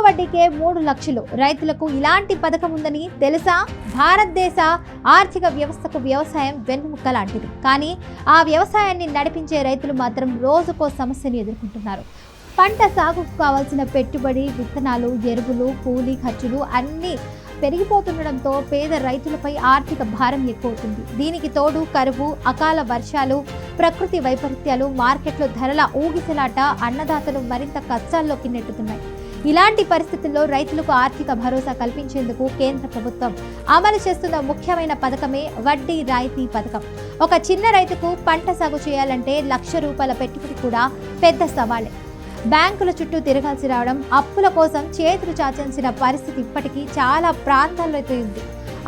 వడ్డీకే 3 లక్షలు. రైతులకు ఇలాంటి పథకం ఉందని తెలుసా? భారతదేశ ఆర్థిక వ్యవస్థకు వ్యవసాయం వెన్నెముక లాంటిది. కానీ ఆ వ్యవసాయాన్ని నడిపించే రైతులు మాత్రం రోజుకో సమస్యను ఎదుర్కొంటున్నారు. పంట సాగుకు కావాల్సిన పెట్టుబడి, విత్తనాలు, ఎరువులు, కూలీ ఖర్చులు అన్నీ పెరిగిపోతుండడంతో పేద రైతులపై ఆర్థిక భారం ఎక్కువవుతుంది. దీనికి తోడు కరువు, అకాల వర్షాలు, ప్రకృతి వైపరీత్యాలు, మార్కెట్లో ధరల ఊగిసలాట అన్నదాతలు మరింత కష్టాల్లోకి నెట్టుతున్నాయి. ఇలాంటి పరిస్థితుల్లో రైతులకు ఆర్థిక భరోసా కల్పించేందుకు కేంద్ర ప్రభుత్వం అమలు చేస్తున్న ముఖ్యమైన పథకమే వడ్డీ రాయితీ పథకం. ఒక చిన్న రైతుకు పంట సాగు చేయాలంటే ₹1,00,000 పెట్టుబడి కూడా పెద్ద సవాలే. బ్యాంకుల చుట్టూ తిరగాల్సి రావడం, అప్పుల కోసం చేతులు చాచాల్సిన పరిస్థితి ఇప్పటికీ చాలా ప్రాంతాల్లో ఉంది.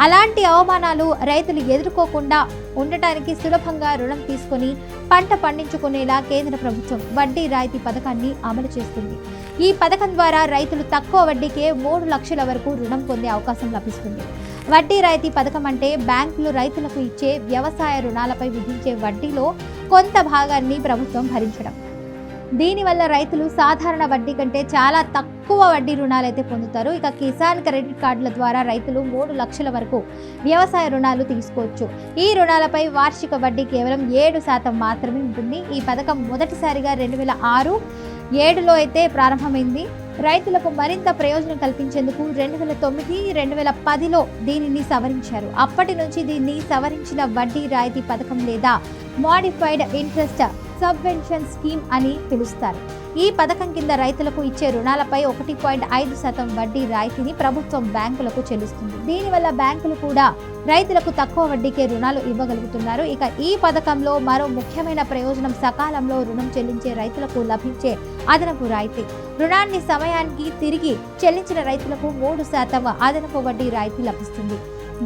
అలాంటి అవమానాలు రైతులు ఎదుర్కోకుండా ఉండటానికి సులభంగా రుణం తీసుకొని పంట పండించుకునేలా కేంద్ర ప్రభుత్వం వడ్డీ రాయితీ పథకాన్ని అమలు చేస్తుంది. ఈ పథకం ద్వారా రైతులు తక్కువ వడ్డీకే 3 లక్షల వరకు రుణం పొందే అవకాశం లభిస్తుంది. వడ్డీ రాయితీ పథకం అంటే బ్యాంకులు రైతులకు ఇచ్చే వ్యవసాయ రుణాలపై విధించే వడ్డీలో కొంత భాగాన్ని ప్రభుత్వం భరించడం. దీనివల్ల రైతులు సాధారణ వడ్డీ కంటే చాలా తక్కువ వడ్డీ రుణాలైతే పొందుతారు. ఇక కిసాన్ క్రెడిట్ కార్డుల ద్వారా రైతులు 3 లక్షల వరకు వ్యవసాయ రుణాలు తీసుకోవచ్చు. ఈ రుణాలపై వార్షిక వడ్డీ కేవలం 7% మాత్రమే ఉంటుంది. ఈ పథకం మొదటిసారిగా 2006-2007లో అయితే ప్రారంభమైంది. రైతులకు మరింత ప్రయోజనం కల్పించేందుకు 2009-2010లో దీనిని సవరించారు. అప్పటి నుంచి దీన్ని సవరించిన వడ్డీ రాయితీ పథకం లేదా మోడిఫైడ్ ఇంట్రెస్ట్ సబ్వెన్షన్ స్కీమ్ అని పిలుస్తారు. ఈ పథకం కింద రైతులకు ఇచ్చే రుణాలపై 1.5% వడ్డీ రాయితీని ప్రభుత్వం బ్యాంకులకు చెల్లిస్తుంది. దీనివల్ల బ్యాంకులు కూడా రైతులకు తక్కువ వడ్డీకే రుణాలు ఇవ్వగలుగుతున్నారు. ఇక ఈ పథకంలో మరో ముఖ్యమైన ప్రయోజనం సకాలంలో రుణం చెల్లించే రైతులకు లభించే అదనపు రాయితీ. రుణాన్ని సమయానికి తిరిగి చెల్లించిన రైతులకు 3% అదనపు వడ్డీ రాయితీ లభిస్తుంది.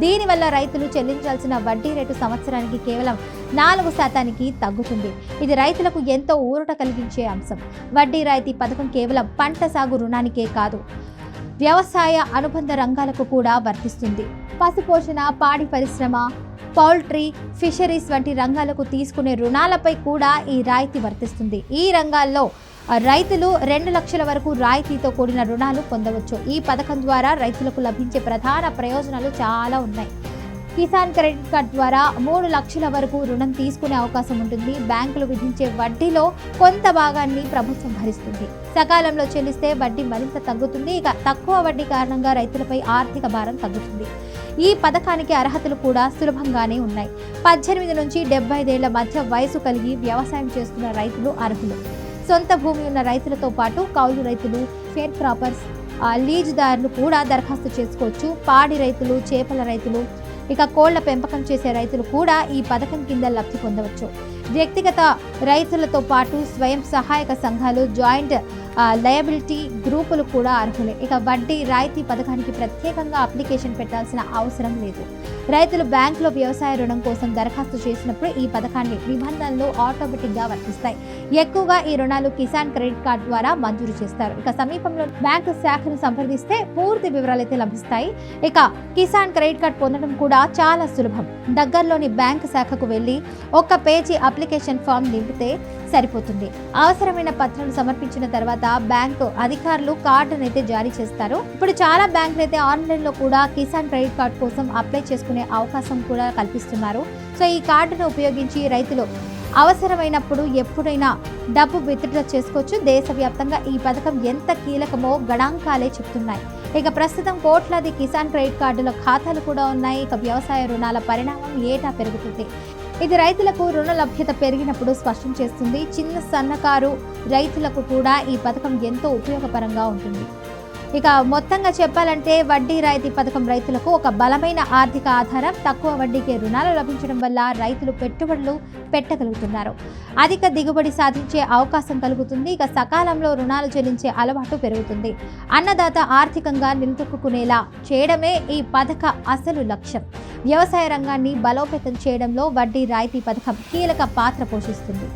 దీనివల్ల రైతులు చెల్లించాల్సిన వడ్డీ రేటు సంవత్సరానికి కేవలం 4% తగ్గుతుంది. ఇది రైతులకు ఎంతో ఊరట కలిగించే అంశం. వడ్డీ రాయితీ పథకం కేవలం పంట సాగు రుణానికే కాదు, వ్యవసాయ అనుబంధ రంగాలకు కూడా వర్తిస్తుంది. పశుపోషణ, పాడి పరిశ్రమ, పౌల్ట్రీ, ఫిషరీస్ వంటి రంగాలకు తీసుకునే రుణాలపై కూడా ఈ రాయితీ వర్తిస్తుంది. ఈ రంగాల్లో రైతులు 2 లక్షల వరకు రాయితీతో కూడిన రుణాలు పొందవచ్చు. ఈ పథకం ద్వారా రైతులకు లభించే ప్రధాన ప్రయోజనాలు చాలా ఉన్నాయి. కిసాన్ క్రెడిట్ కార్డ్ ద్వారా 3 లక్షల వరకు రుణం తీసుకునే అవకాశం ఉంటుంది. బ్యాంకులు విధించే వడ్డీలో కొంత భాగాన్ని ప్రభుత్వం భరిస్తుంది. సకాలంలో చెల్లిస్తే వడ్డీ మరింత తగ్గుతుంది. ఇక తక్కువ వడ్డీ కారణంగా రైతులపై ఆర్థిక భారం తగ్గుతుంది. ఈ పథకానికి అర్హతలు కూడా సులభంగానే ఉన్నాయి. 18 నుంచి 75 ఏళ్ల మధ్య వయసు కలిగి వ్యవసాయం చేస్తున్న రైతులు అర్హులు. సొంత భూమి ఉన్న రైతులతో పాటు కౌలు రైతులు, షేర్ క్రాపర్స్, లీజుదారులు కూడా దరఖాస్తు చేసుకోవచ్చు. పాడి రైతులు, చేపల రైతులు, ఇక కోళ్ల పెంపకం చేసే రైతులు కూడా ఈ పథకం కింద లబ్ధి పొందవచ్చు. వ్యక్తిగత రైతులతో పాటు స్వయం సహాయక సంఘాలు, జాయింట్ లయబిలిటీ గ్రూపులు కూడా అర్హులే. ఇక వడ్డీ రాయితీ పథకానికి ప్రత్యేకంగా అప్లికేషన్ పెట్టాల్సిన అవసరం లేదు. రైతులు బ్యాంకులో వ్యవసాయ రుణం కోసం దరఖాస్తు చేసినప్పుడు ఈ పథకాన్ని నిబంధనలు ఆటోమేటిక్గా వర్తిస్తాయి. ఎక్కువగా ఈ రుణాలు కిసాన్ క్రెడిట్ కార్డ్ ద్వారా మంజూరు చేస్తారు. ఇక సమీపంలో బ్యాంకు శాఖను సంప్రదిస్తే పూర్తి వివరాలు అయితే లభిస్తాయి. ఇక కిసాన్ క్రెడిట్ కార్డ్ పొందడం కూడా చాలా సులభం. దగ్గరలోని బ్యాంకు శాఖకు వెళ్ళి 1 పేజీ అప్లికేషన్ ఫామ్ నింపితే సరిపోతుంది. అవసరమైన పత్రాలు సమర్పించిన తర్వాత బ్యాంకు అధికారులు కార్డును అయితే జారీ చేస్తారు. ఇప్పుడు చాలా బ్యాంకులు అయితే ఆన్లైన్లో కూడా కిసాన్ క్రెడిట్ కార్డ్ కోసం అప్లై చేసుకునే అవకాశం కూడా కల్పిస్తున్నారు. సో ఈ కార్డును ఉపయోగించి రైతులు అవసరమైనప్పుడు ఎప్పుడైనా డబ్బు విత్డ్రా చేసుకోవచ్చు. దేశవ్యాప్తంగా ఈ పథకం ఎంత కీలకమో గణాంకాలే చెప్తున్నాయి. ఇక ప్రస్తుతం కోట్లాది కిసాన్ క్రెడిట్ కార్డుల ఖాతాలు కూడా ఉన్నాయి. ఇక వ్యవసాయ రుణాల పరిణామం ఏటా పెరుగుతుంది. ఇది రైతులకు రుణ లభ్యత పెరిగినప్పుడు స్పష్టం చేస్తుంది. చిన్న సన్నకారు రైతులకు కూడా ఈ పథకం ఎంతో ఉపయోగకరంగా ఉంటుంది. ఇక మొత్తంగా చెప్పాలంటే వడ్డీ రాయితీ పథకం రైతులకు ఒక బలమైన ఆర్థిక ఆధారం. తక్కువ వడ్డీకే రుణాలు లభించడం వల్ల రైతులు పెట్టుబడులు పెట్టగలుగుతున్నారు. అధిక దిగుబడి సాధించే అవకాశం కలుగుతుంది. ఇక సకాలంలో రుణాలు చెల్లించే అలవాటు పెరుగుతుంది. అన్నదాత ఆర్థికంగా నిలదొక్కునేలా చేయడమే ఈ పథక అసలు లక్ష్యం. వ్యవసాయ రంగాన్ని బలోపేతం చేయడంలో వడ్డీ రాయితీ పథకం కీలక పాత్ర పోషిస్తుంది.